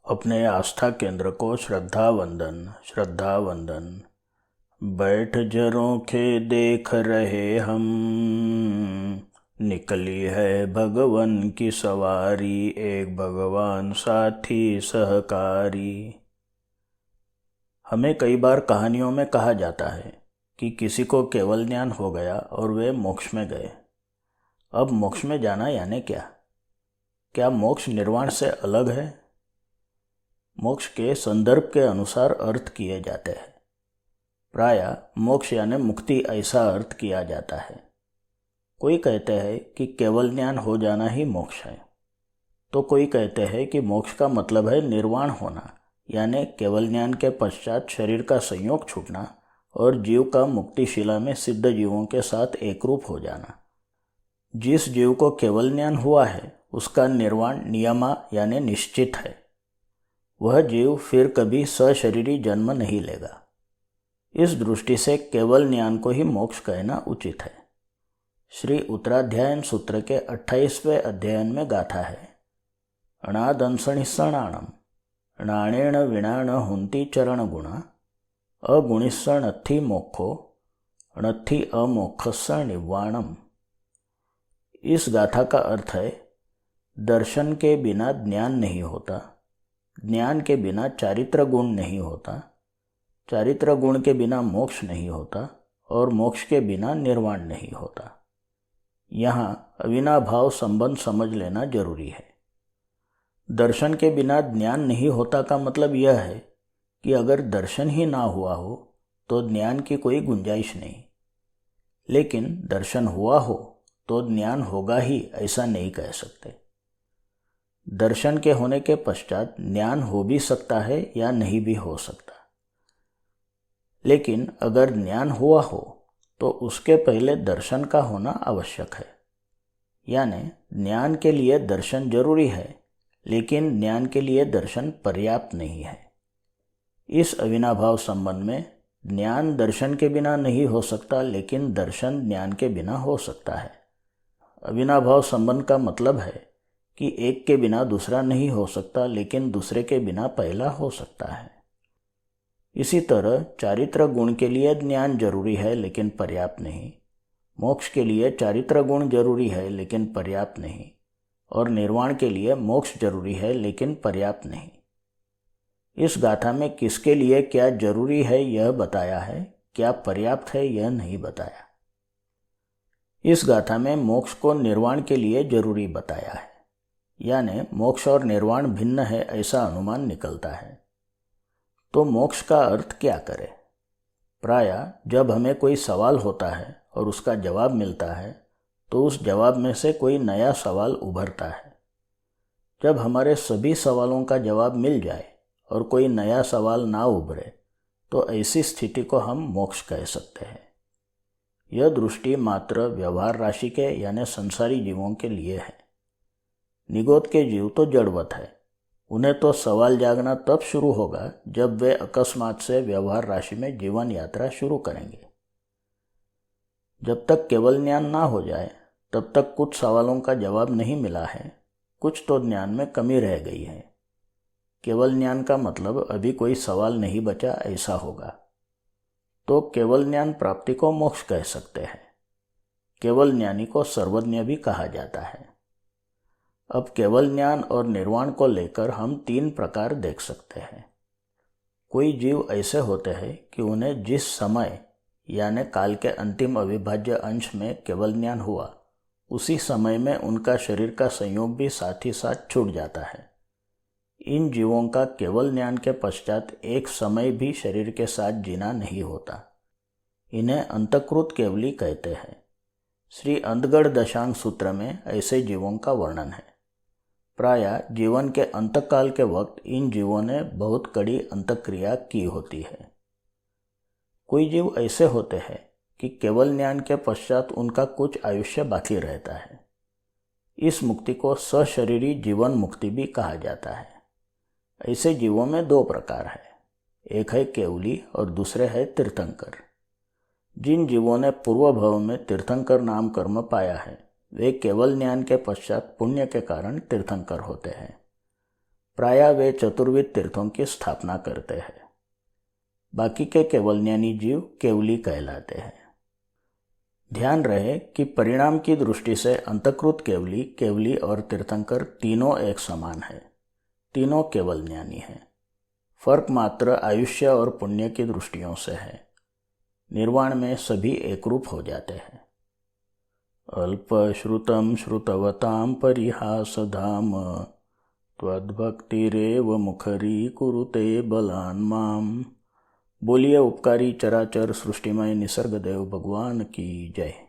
अपने आस्था केंद्र को श्रद्धा वंदन। बैठ झरोखे देख रहे हम, निकली है भगवन की सवारी, एक भगवान साथी सहकारी। हमें कई बार कहानियों में कहा जाता है कि किसी को केवल ज्ञान हो गया और वे मोक्ष में गए। अब मोक्ष में जाना यानी क्या? क्या मोक्ष निर्वाण से अलग है? मोक्ष के संदर्भ के अनुसार अर्थ किए जाते हैं। प्रायः मोक्ष यानी मुक्ति ऐसा अर्थ किया जाता है। कोई कहते हैं कि केवल ज्ञान हो जाना ही मोक्ष है, तो कोई कहते हैं कि मोक्ष का मतलब है निर्वाण होना, यानी केवल ज्ञान के पश्चात शरीर का संयोग छूटना और जीव का मुक्तिशिला में सिद्ध जीवों के साथ एकरूप हो जाना। जिस जीव को केवल ज्ञान हुआ है उसका निर्वाण नियमा यानी निश्चित है। वह जीव फिर कभी सशरीरी जन्म नहीं लेगा। इस दृष्टि से केवल ज्ञान को ही मोक्ष कहना उचित है। श्री उत्तराध्यायन सूत्र के 28वें अध्ययन में गाथा है, अणादंसणिस्सणाणम णाणेण विणाण हुंती चरण गुणा, अगुणिस्सणत्थि मोक्षो णत्थि अमोक्षस्स निवाणम। इस गाथा का अर्थ है, दर्शन के बिना ज्ञान नहीं होता, ज्ञान के बिना चारित्र गुण नहीं होता, चारित्र गुण के बिना मोक्ष नहीं होता और मोक्ष के बिना निर्वाण नहीं होता। यहाँ अविनाभाव संबंध समझ लेना जरूरी है। दर्शन के बिना ज्ञान नहीं होता का मतलब यह है कि अगर दर्शन ही ना हुआ हो तो ज्ञान की कोई गुंजाइश नहीं, लेकिन दर्शन हुआ हो तो ज्ञान होगा ही ऐसा नहीं कह सकते। दर्शन के होने के पश्चात ज्ञान हो भी सकता है या नहीं भी हो सकता, लेकिन अगर ज्ञान हुआ हो तो उसके पहले दर्शन का होना आवश्यक है। यानी ज्ञान के लिए दर्शन जरूरी है, लेकिन ज्ञान के लिए दर्शन पर्याप्त नहीं है। इस अविनाभाव संबंध में ज्ञान दर्शन के बिना नहीं हो सकता, लेकिन दर्शन ज्ञान के बिना हो सकता है। अविनाभाव संबंध का मतलब है कि एक के बिना दूसरा नहीं हो सकता, लेकिन दूसरे के बिना पहला हो सकता है। इसी तरह चारित्र गुण के लिए ज्ञान जरूरी है लेकिन पर्याप्त नहीं, मोक्ष के लिए चारित्र गुण जरूरी है लेकिन पर्याप्त नहीं, और निर्वाण के लिए मोक्ष जरूरी है लेकिन पर्याप्त नहीं। इस गाथा में किसके लिए क्या जरूरी है यह बताया है, क्या पर्याप्त है यह नहीं बताया। इस गाथा में मोक्ष को निर्वाण के लिए जरूरी बताया है, यानी मोक्ष और निर्वाण भिन्न है ऐसा अनुमान निकलता है। तो मोक्ष का अर्थ क्या करें? प्रायः जब हमें कोई सवाल होता है और उसका जवाब मिलता है तो उस जवाब में से कोई नया सवाल उभरता है। जब हमारे सभी सवालों का जवाब मिल जाए और कोई नया सवाल ना उभरे तो ऐसी स्थिति को हम मोक्ष कह सकते हैं। यह दृष्टि मात्र व्यवहार राशि के यानी संसारी जीवों के लिए है। निगोद के जीव तो जड़वत है, उन्हें तो सवाल जागना तब शुरू होगा जब वे अकस्मात से व्यवहार राशि में जीवन यात्रा शुरू करेंगे। जब तक केवल ज्ञान ना हो जाए तब तक कुछ सवालों का जवाब नहीं मिला है, कुछ तो ज्ञान में कमी रह गई है। केवल ज्ञान का मतलब अभी कोई सवाल नहीं बचा ऐसा होगा, तो केवल ज्ञान प्राप्ति को मोक्ष कह सकते हैं। केवल ज्ञानी को सर्वज्ञ भी कहा जाता है। अब केवल ज्ञान और निर्वाण को लेकर हम 3 प्रकार देख सकते हैं। कोई जीव ऐसे होते हैं कि उन्हें जिस समय यानी काल के अंतिम अविभाज्य अंश में केवल ज्ञान हुआ, उसी समय में उनका शरीर का संयोग भी साथ ही साथ छूट जाता है। इन जीवों का केवल ज्ञान के पश्चात एक समय भी शरीर के साथ जीना नहीं होता। इन्हें अंतकृत केवली कहते हैं। श्री अंतगढ़ दशांग सूत्र में ऐसे जीवों का वर्णन है। प्रायः जीवन के अंतकाल के वक्त इन जीवों ने बहुत कड़ी अंतक्रिया की होती है। कोई जीव ऐसे होते हैं कि केवल ज्ञान के पश्चात उनका कुछ आयुष्य बाकी रहता है। इस मुक्ति को सशरीरी जीवन मुक्ति भी कहा जाता है। ऐसे जीवों में 2 प्रकार है, एक है केवली और दूसरे है तीर्थंकर। जिन जीवों ने पूर्व भव में तीर्थंकर नाम कर्म पाया है वे केवल ज्ञान के पश्चात पुण्य के कारण तीर्थंकर होते हैं। प्रायः वे चतुर्विध तीर्थों की स्थापना करते हैं। बाकी के केवल ज्ञानी जीव केवली कहलाते हैं। ध्यान रहे कि परिणाम की दृष्टि से अंतःकृत केवली, केवली और तीर्थंकर तीनों एक समान है, तीनों केवल ज्ञानी हैं। फर्क मात्र आयुष्य और पुण्य की दृष्टियों से है। निर्वाण में सभी एकरूप हो जाते हैं। अल्पश्रुतं श्रुतवतां परिहासधाम त्वद्भक्तिरेव मुखरी कुरुते बलान् माम। बोलिए उपकारी चराचर सृष्टिमय निसर्गदेव भगवान की जय।